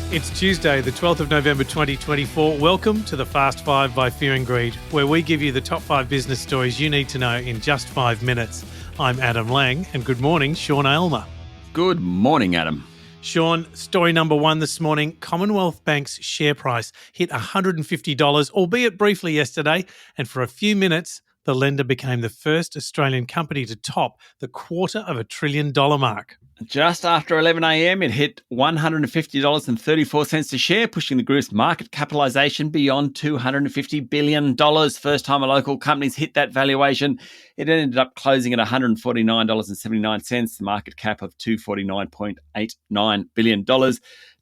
It's Tuesday, the 12th of November 2024. Welcome to the Fast Five by Fear and Greed, where we give you the top 5 business stories you need to know in just 5 minutes. I'm Adam Lang, and good morning, Sean Aylmer. Good morning, Adam. Sean, story number 1 this morning. Commonwealth Bank's share price hit $150, albeit briefly yesterday, and for a few minutes, the lender became the first Australian company to top the $250 billion mark. Just after 11 a.m, it hit $150.34 a share, pushing the group's market capitalisation beyond $250 billion. First time a local company's hit that valuation. It ended up closing at $149.79, the market cap of $249.89 billion.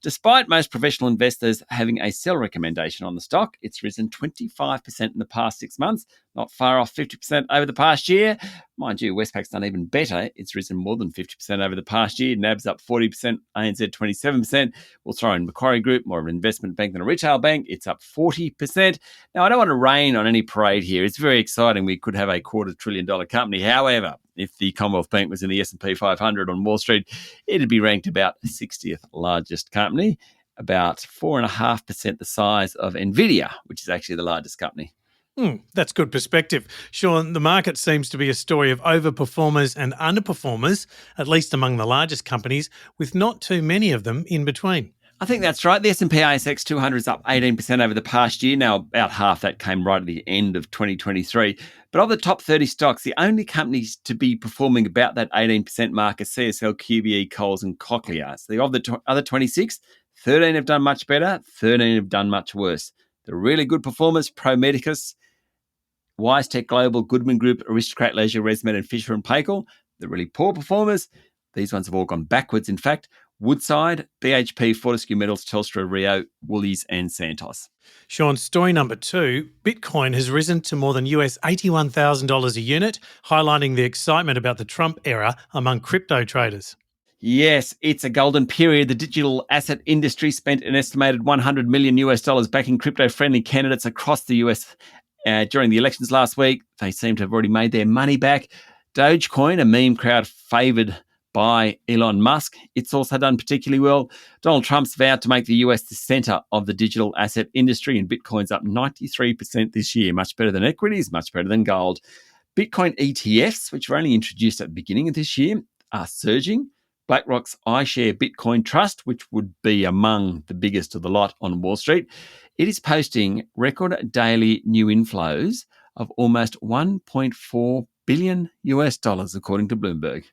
Despite most professional investors having a sell recommendation on the stock, it's risen 25% in the past 6 months, not far off 50% over the past year. Mind you, Westpac's done even better. It's risen more than 50% over the past year. NAB's up 40%, ANZ 27%. We'll throw in Macquarie Group, more of an investment bank than a retail bank. It's up 40%. Now, I don't want to rain on any parade here. It's very exciting. We could have a $250 billion company. However, if the Commonwealth Bank was in the S&P 500 on Wall Street, it'd be ranked about 60th largest company, about 4.5% the size of Nvidia, which is actually the largest company. That's good perspective. Sean, the market seems to be a story of overperformers and underperformers, at least among the largest companies, with not too many of them in between. I think that's right. The S&P ASX 200 is up 18% over the past year. Now, about half that came right at the end of 2023. But of the top 30 stocks, the only companies to be performing about that 18% mark are CSL, QBE, Coles and Cochlear. So of the other 26, 13 have done much better, 13 have done much worse. The really good performers, Pro Medicus, WiseTech Global, Goodman Group, Aristocrat Leisure, ResMed and Fisher & Paykel. The really poor performers, these ones have all gone backwards, in fact. Woodside, BHP, Fortescue Metals, Telstra, Rio, Woolies and Santos. Sean, story number 2, Bitcoin has risen to more than US $81,000 a unit, highlighting the excitement about the Trump era among crypto traders. Yes, it's a golden period. The digital asset industry spent an estimated $100 million backing crypto-friendly candidates across the US during the elections last week. They seem to have already made their money back. Dogecoin, a meme crowd favoured by Elon Musk, it's also done particularly well. Donald Trump's vowed to make the US the centre of the digital asset industry, and Bitcoin's up 93% this year. Much better than equities, much better than gold. Bitcoin ETFs, which were only introduced at the beginning of this year, are surging. BlackRock's iShare Bitcoin Trust, which would be among the biggest of the lot on Wall Street, it is posting record daily new inflows of almost $1.4 billion according to Bloomberg.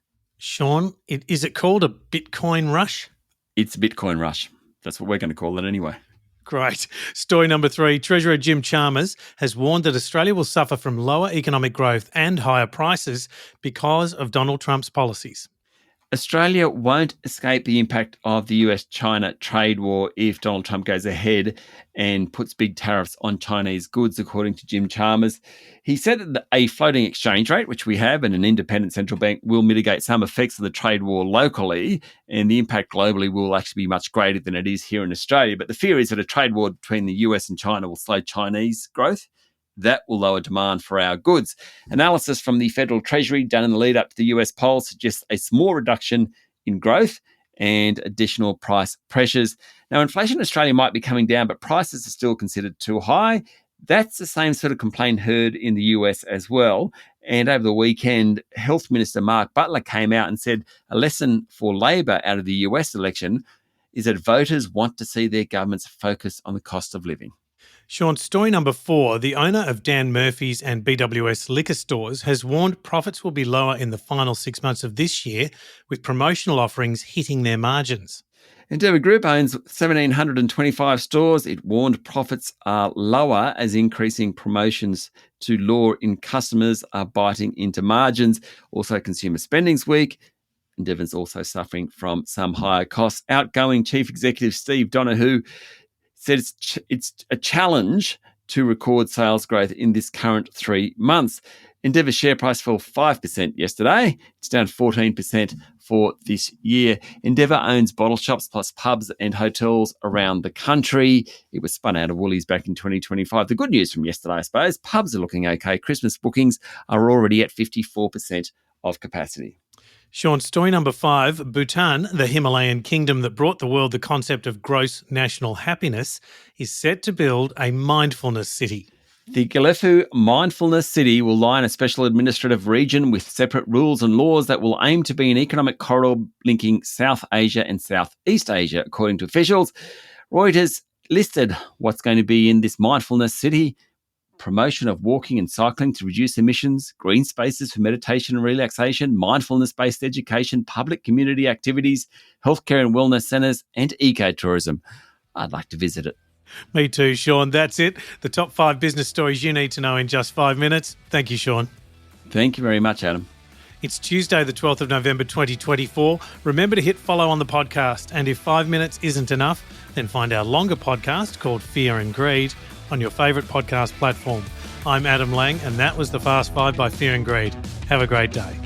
Sean, is it called a Bitcoin rush? It's a Bitcoin rush. That's what we're going to call it anyway. Great. Story number 3, Treasurer Jim Chalmers has warned that Australia will suffer from lower economic growth and higher prices because of Donald Trump's policies. Australia won't escape the impact of the US-China trade war if Donald Trump goes ahead and puts big tariffs on Chinese goods, according to Jim Chalmers. He said that a floating exchange rate, which we have, and an independent central bank will mitigate some effects of the trade war locally, and the impact globally will actually be much greater than it is here in Australia. But the fear is that a trade war between the US and China will slow Chinese growth. That will lower demand for our goods. Analysis from the Federal Treasury done in the lead up to the US poll suggests a small reduction in growth and additional price pressures. Now, inflation in Australia might be coming down, but prices are still considered too high. That's the same sort of complaint heard in the US as well. And over the weekend, Health Minister Mark Butler came out and said a lesson for Labor out of the US election is that voters want to see their governments focus on the cost of living. Sean, story number 4, the owner of Dan Murphy's and BWS liquor stores has warned profits will be lower in the final 6 months of this year, with promotional offerings hitting their margins. Endeavour Group owns 1,725 stores. It warned profits are lower as increasing promotions to lure-in customers are biting into margins. Also, consumer spending's weak. Endeavour's also suffering from some higher costs. Outgoing Chief Executive Steve Donohue said it's a challenge to record sales growth in this current 3 months. Endeavour's share price fell 5% yesterday. It's down 14% for this year. Endeavour owns bottle shops plus pubs and hotels around the country. It was spun out of Woolies back in 2025. The good news from yesterday, I suppose, pubs are looking okay. Christmas bookings are already at 54% of capacity. Sean, story number 5, Bhutan, the Himalayan kingdom that brought the world the concept of gross national happiness, is set to build a mindfulness city. The Galefu Mindfulness City will lie in a special administrative region with separate rules and laws that will aim to be an economic corridor linking South Asia and Southeast Asia, according to officials. Reuters listed what's going to be in this mindfulness city: promotion of walking and cycling to reduce emissions, green spaces for meditation and relaxation, mindfulness-based education, public community activities, healthcare and wellness centres, and ecotourism. I'd like to visit it. Me too, Sean. That's it. The top 5 business stories you need to know in just 5 minutes. Thank you, Sean. Thank you very much, Adam. It's Tuesday, the 12th of November, 2024. Remember to hit follow on the podcast. And if 5 minutes isn't enough, then find our longer podcast called Fear and Greed on your favourite podcast platform. I'm Adam Lang, and that was the Fast 5 by Fear and Greed. Have a great day.